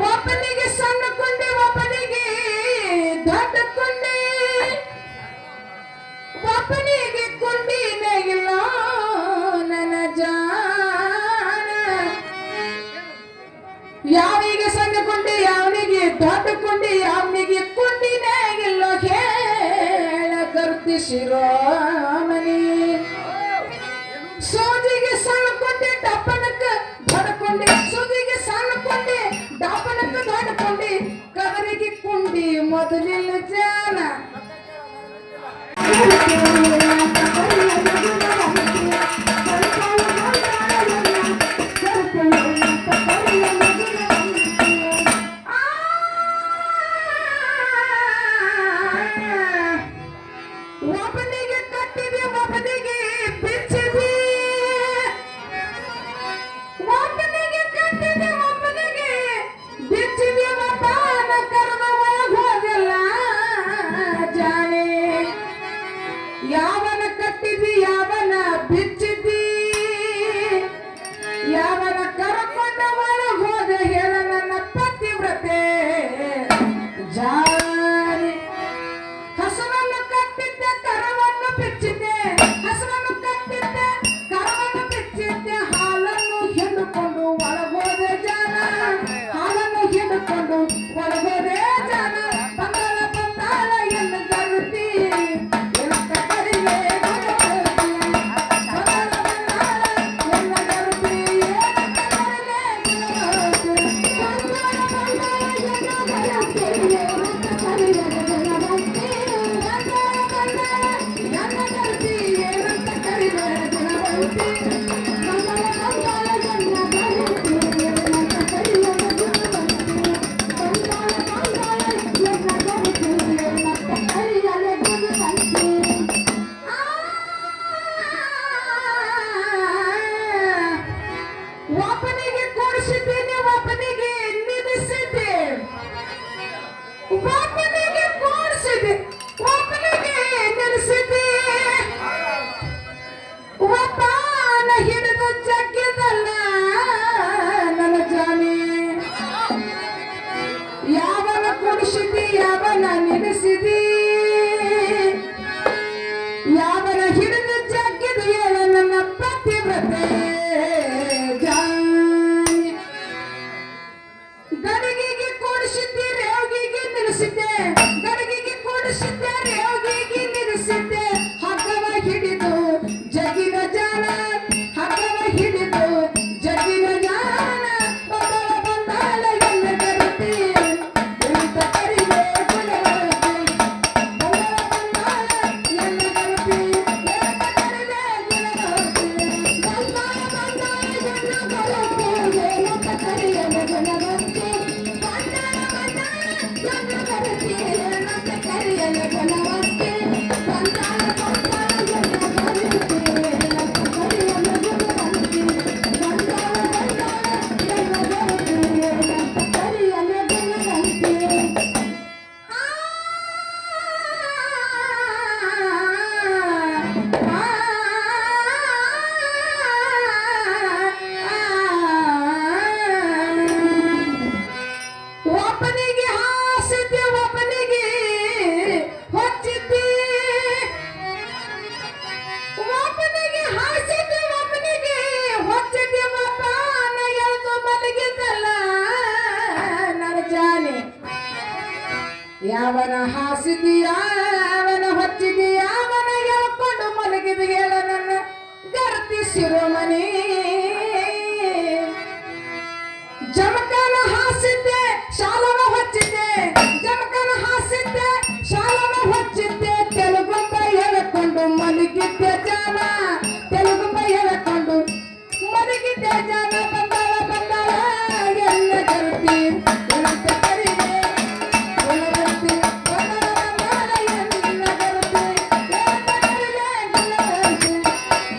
ಒಬ್ಬನಿಗೆ ಸಣ್ಣ ಕೊಂಡೆ ಒಬ್ಬನಿಗೆ ದೊಡ್ಡ ಕೊಂಡೆ ಒಬ್ಬನಿಗೆ ಕೊಂಡಿನೇ ಇಲ್ಲ ನನ್ನ ಜಾನ ಯಾವಿಗೆ ಸಣ್ಣ ಕೊಂಡೆ ಯಾವನಿಗೆ ದೊಡ್ಡ ಕೊಂಡೆ ಯಾವನಿಗೆ ಕೊಂಡಿನೇ ಇಲ್ಲ ಹೇಳ ಗರ್ತಿ ಶಿರೋಮಣಿ ಸೋಜಿಗೆ ಸಣ್ಣ ಕೊಂಡೆ ಡಪ್ಪನಕ್ಕ ದೊಡ್ಕೊಂಡೆ ಸೋಜಿಗೆ ಸಣ್ಣ ಕೊಂಡೆ ಡಪ್ಪನಕ್ಕ ದೊಡ್ಕೊಂಡೆ ಕದರಿಗೆ ಕುಂಡಿ ಮೊದಲಿನ ಜಾನ ಒಬ್ಬನಿಗೆ ಕಟ್ಟಿದೆ ಒಬ್ಬನಿಗೆ ಬಿಚ್ಚಿದೆ ಒಬ್ಬನಿಗೆ ಕಟ್ಟಿದೆ ಒಬ್ಬನಿಗೆ ಬಿಚ್ಚಿದೆ ಒಬ್ಬನ ಕರ್ಮ ಹೋಗಲ್ಲ ಜಾನೆ ಯಾವನ ಕಟ್ಟಿದಿ ಯಾವನ ಬಿಚ್ಚಿದಿ ಯಾವನ ಕರ್ಕೊಂಡ ಒಳಗೆ ಹೋದ ಹೇಳ ನನ್ನ ಪತಿವ್ರತೆ ಜಾನೆ ಹಸುವನ್ನು ಕಟ್ಟಿದ್ದೆ ಕರವನ್ನು ಬಿಚ್ಚಿದ್ದೆ ಹಸುವನ್ನು ಕಟ್ಟಿದ್ದೆ ಕರವನ್ನು ಬಿಚ್ಚಿದ್ದೆ ಹಾಲನ್ನು ಹಿಂಡುಕೊಂಡು ಒಳಗೋದೆ ಜಾನ ಹಾಲನ್ನು ಹಿಂಡುಕೊಂಡು ಒಳಗೋದೆ ಜಾನ ಬಂದಾಳ ಬಂದಾಳ ಎಲ್ಲ ಗರುತಿ ಎಲ್ಲ ಕಡಿಮೆ ಒಬ್ಬನಿಗೆ ಕೂಡಿಸಿದ್ದೇನೆ ಒಬ್ಬನಿಗೆ ನಿಲ್ಲಿಸಿದ್ದೆ ಒಬ್ಬನಿಗೆ ಕೂಡಿಸಿದೆ ಒಬ್ಬನಿಗೆ ನಿಲ್ಲಿಸಿದ್ದೆ ಒಬ್ಬನ ಹಿಡಿದು ಜಗ್ಗಿದಲ್ಲ ನನ್ನ ಜಾನೆ ಯಾವನ ಕೂಡಿಸಿದಿ ಯಾವನ ನಿಲ್ಲಿಸಿದಿ ಯಾವನ ಹಿಡಿದು ಜಗ್ಗಿದು ಹೇಳ ನನ್ನ ಪತಿವ್ರತೆ ಗಡಿಗೆಗೆ ಕೂಡಿಸಿದ್ದೆ ರೇವಗಿಗೆ ನಿಲ್ಲಿಸಿದ್ದೆ ಗಡಿಗೆಗೆ ಕೂಡಿಸಿದ್ದೆ ರೇವಗಿಗೆ ನಿಲ್ಲಿಸಿದ್ದೆ ಹಗ್ಗವ ಹಿಡಿದು ಜಗಿನ ಜಾನ ಹಗ್ಗವ ಹಿಡಿದು ಜಗಿನ ಜಾನ ಬಂದಾಳ ಬಂದಾಳ ಎಲ್ಲ ಗರುತಿ ಎಂತ ಕರಿವೆ ಗುಣವತಿ ಬಂದಾಳ ಬಂದಾಳ ಎಲ್ಲ ಗರುತಿ ಎಂತ ಕರಿವೆ ಗುಣವತಿ ಬಂದಾಳ ಬಂದಾಳ ಎಲ್ಲ ಗರುತಿ ಎಂತ ಕರಿವೆ ಗುಣವತಿ ಒಬ್ಬನಿಗೆ ಹಾಸಿದ್ದೆ ಒಬ್ಬನಿಗೆ ಹೊಚ್ಚಿದ್ದೆ ಒಬ್ಬನಿಗೆ ಹಾಸಿದ್ದೆ ಒಬ್ಬನಿಗೆ ಹೊಚ್ಚಿದ್ದೆ ಒಬ್ಬನ ಎಲ್ದು ಮಲಗಿದ್ದಲ್ಲ ನನ್ನ ಜಾನೆ ಯಾವನ ಹಾಸಿದಿ ಯಾವನ ಹೊಚ್ಚಿದಿ ಯಾವನ ಎಳ್ಕೊಂಡು ಮಲಗಿದ ಹೇಳ ನನ್ನ ಗರ್ತಿ ಶಿರೋಮಣಿ ಜಮಕನ ಹಾಸಿದ್ದೆ ಶಾಲನ ಹೊಚ್ಚಿದ್ದೆ ಜಮಕನ ಹಾಸಿದ್ದೆ ಶಾಲನ ಹೊಚ್ಚಿದ್ದೆ ತೆಲುಗುಂಬ ಎಳಕೊಂಡು ಮಲಗಿದ್ದೆ ಜಾನ ತೆಲುಗುಂಬ ಎಳಕೊಂಡು ಮಲಗಿದ್ದೆ ಜಾನ ಬಂದಾಳ ಬಂದಾಳ ಎಲ್ಲ ಗರುತಿ ಎಂತ ಕರಿವೆ ಗುಣವತಿ ಬಂದಾಳ ಬಂದಾಳ ಎಲ್ಲ ಗರುತಿ ಎಂತ ಕರಿವೆ ಗುಣವತಿ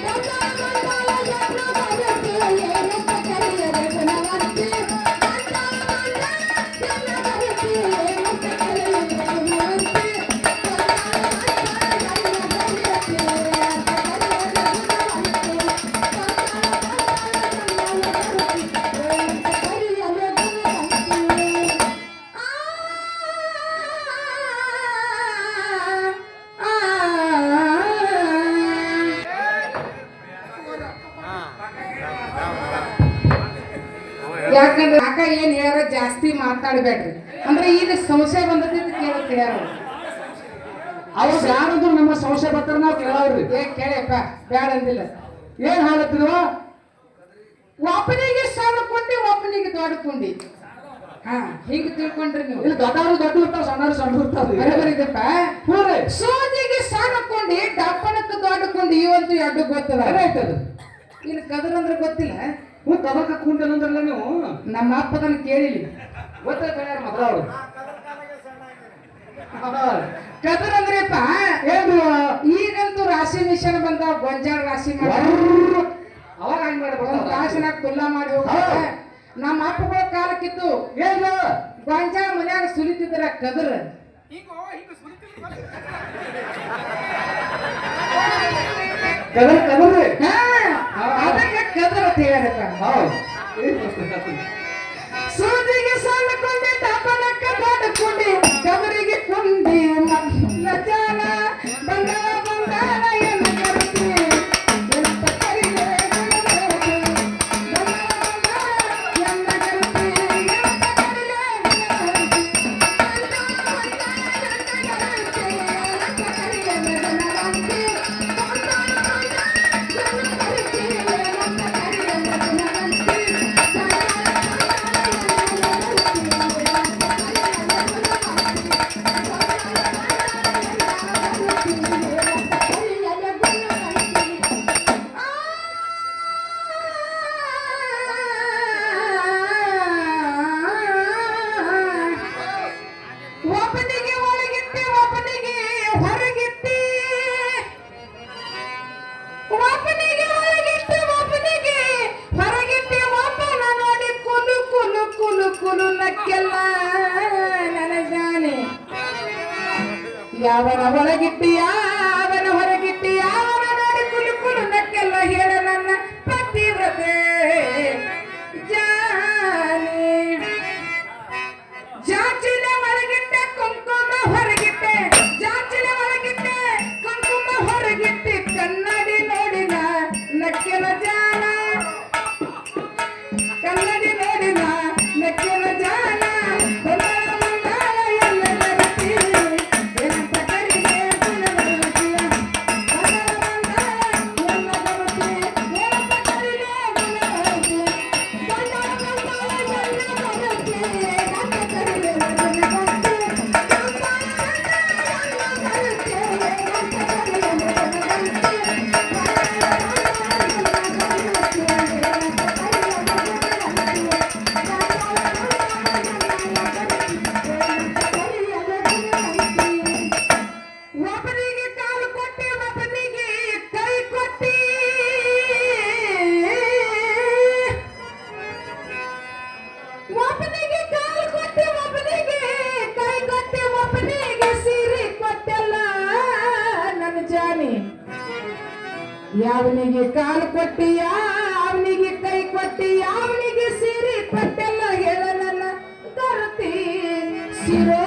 ಬಂದಾಳ ಬಂದಾಳ ಎಲ್ಲ ಗರುತಿ ಎಂತ ಕರಿವೆ ಗುಣವತಿ ಯಾಕಂದ್ರೆ ಕಾಕ ಏನ್ ಹೇಳ್ಯಾರ ಜಾಸ್ತಿ ಮಾತಾಡ್ಬೇಡ್ರಿ ಅಂದ್ರೆ ಈಗ ಸಂಶಯ ಬಂದದ್ದು ಕೇಳಕ್ ಹೇಳ್ಯಾರ ಅವ್ರು ಯಾರಂದ್ರು ನಮ್ಮ ಸಂಶಯ ಬರ್ತಾರ ನಾವು ಕೇಳವ್ರಿ ಏ ಕೇಳಪ್ಪ ಬ್ಯಾಡ ಅಂದಿಲ್ಲ ಏನ್ ಹಾಳತ್ತಿರುವ ಒಬ್ಬನಿಗೆ ಸಣ್ಣ ಕುಂಡಿ ಒಬ್ಬನಿಗೆ ದೊಡ್ಡ ಕುಂಡಿ ಹಾ ಹಿಂಗ ತಿಳ್ಕೊಂಡ್ರಿ ನೀವು ಇಲ್ಲಿ ದೊಡ್ಡವರು ದೊಡ್ಡ ಇರ್ತಾವ ಸಣ್ಣವರು ಸಣ್ಣ ಇರ್ತಾವ ಬರಬರಿದಪ್ಪ ಹೂರಿ ಸೂಜಿಗೆ ಸಣ್ಣ ಕುಂಡಿ ಡಪ್ಪಣಕ್ಕೆ ದೊಡ್ಡ ಕುಂಡಿ ಇವಂತೂ ಎರಡು ಗೊತ್ತದ ಏನಾಯ್ತದ ಇನ್ನು ಕದರ್ ಅಂದ್ರೆ ಗೊತ್ತಿಲ್ಲ ಹ್ಞೂ ಕದಕ ಕುಂಟೇನಂದ್ರಲ್ಲ ನೀವು ನಮ್ಮ ಅಪ್ಪದನ್ನ ಕೇಳಿಲಿ ಗೊತ್ತಾಯ್ತು ಯಾರು ಮೊದಲ ಅವರು ಕದರ್ ಅಂದ್ರಪ್ಪ ಏನು ಈಗಂತೂ ರಾಶಿ ಮಿಷನ್ ಬಂದಾವ ಗೊಂಜಾಳ ರಾಶಿ ಮಾಡಿ ಅವಾಗ ಹಂಗ್ ಒಂದ್ ಮಾಡ್ಬೋದು ತಾಸಿನಾಗ ತುಲ್ಲಾ ಮಾಡಿ ಹೋಗ್ತಾರೆ ನಮ್ಮ ಅಪ್ಪಗಳ ಕಾಲಕ್ಕಿತ್ತು ಏನು ಗೊಂಜಾಳ ಮನ್ಯಾಗ ಸುಲಿತಿದ್ರ ಕದರ್ ಕದರ್ ಕದರ್ರಿ ಅದಕ್ಕೆ ಕದರ್ ಅಂತ ಹೇಳ್ಯಾರಪ್ಪ ಹೌದು ಸೂಜಿಗೆ ಸಣ್ಣ ಕುಂಡಿ ಡಪ್ಪಣಕ್ಕ ದೊಡ್ಡ ಕುಂಡಿ ಕದರಿಗೆ ಕುಂಡಿ ಲಜಾನ ಬಂಗಾರ ಬಂಗಾರ ಎಂದು ಕರೆಸಿ ಎಂತ ಕರಿಲೆ ಗುಣಮರಸಿ. ಬಂಗಾರ ಬಂಗಾರ ಎಂದ ಕರೆಸಿ ಎಂತ ಕರಿಲೆ ಗುಣಮರಸಿ. ಎಂತ ಕರಿಲೆ ಗುಣಮರಸಿ. ಒಬ್ಬನಿಗೆ ಒಳಗಿಟ್ಟಿ ಒಬ್ಬನಿಗೆ ಹೊರಗಿಟ್ಟಿ ಒಬ್ಬನಿಗೆ ಒಳಗಿಟ್ಟಿ ಒಬ್ಬನಿಗೆ ಹೊರಗಿಟ್ಟಿ ಒಬ್ಬನ ನೋಡಿ ಕುಲು ಕುಲು ಕುಲು ಕುಲು ನಕ್ಕೆಲ್ಲ ನನಗಾನೆ ಯಾವನ ಒಳಗಿಟ್ಟಿ ಯಾವನ ಹೊರಗಿಟ್ಟಿ ಯಾವನ ನೋಡಿ ಕುಲು ಕುಲು ನಕ್ಕೆಲ್ಲ ಹೇಳ ನನ್ನ ಪತಿವ್ರತೆ ಜಾನೆ ಜಾಚಿನ ಒಳಗಿಟ್ಟೆ ಕುಂಕುಮ ಹೊರಗಿಟ್ಟೆ ಜಾಚಿನ ಒಳಗಿಟ್ಟೆ ಕುಂಕುಮ ಹೊರಗಿಟ್ಟೆ ಕನ್ನಡಿ ನೋಡಿನ ನಕ್ಕೆಲ ಜಾಲ ಕನ್ನಡಿ ನೋಡಿನ ನಕ್ಕೆಲ ಜಾಲ ಹೊನ್ನಾಳ ಮಂದಾಳ ಎಲ್ಲ ನರಸಿ ಏನಂತ ಕರಿಲೆ ಗುಣಮರಸಿ. ಹೊನ್ನಾಳ ಮಂದಾಳ ಎಲ್ಲ ನರಸಿ ಏನಂತ ಕರಿಲೆ ಗುಣಮರಸಿ. ಹೊನ್ನಾಳ ಮಂದಾಳ ಎಲ್ಲ ನರಸಿ ಏನಂತ ಕರಿಲೆ ಗುಣಮರಸಿ. ಒಬ್ಬನಿಗೆ ಕಾಲು ಕೊಟ್ಟಿ ಒಬ್ಬನಿಗೆ ಕೈ ಕೊಟ್ಟಿ ಒಬ್ಬನಿಗೆ ಕಾಲು ಕೊಟ್ಟಿ ಒಬ್ಬನಿಗೆ ಕೈ ಕೊಟ್ಟಿ ಒಬ್ಬನಿಗೆ ಸೀರೆ ಕೊಟ್ಟಲ್ಲ ನನ್ನ ಜಾನಿ ಯಾವನಿಗೆ ಕಾಲು ಕೊಟ್ಟಿ ಯಾವನಿಗೆ ಕೈ ಕೊಟ್ಟಿ ಯಾವನಿಗೆ ಸೀರೆ ಕೊಟ್ಟಲ್ಲ ಹೇಳ ನನ್ನ ಕರತಿ ಸಿರೋ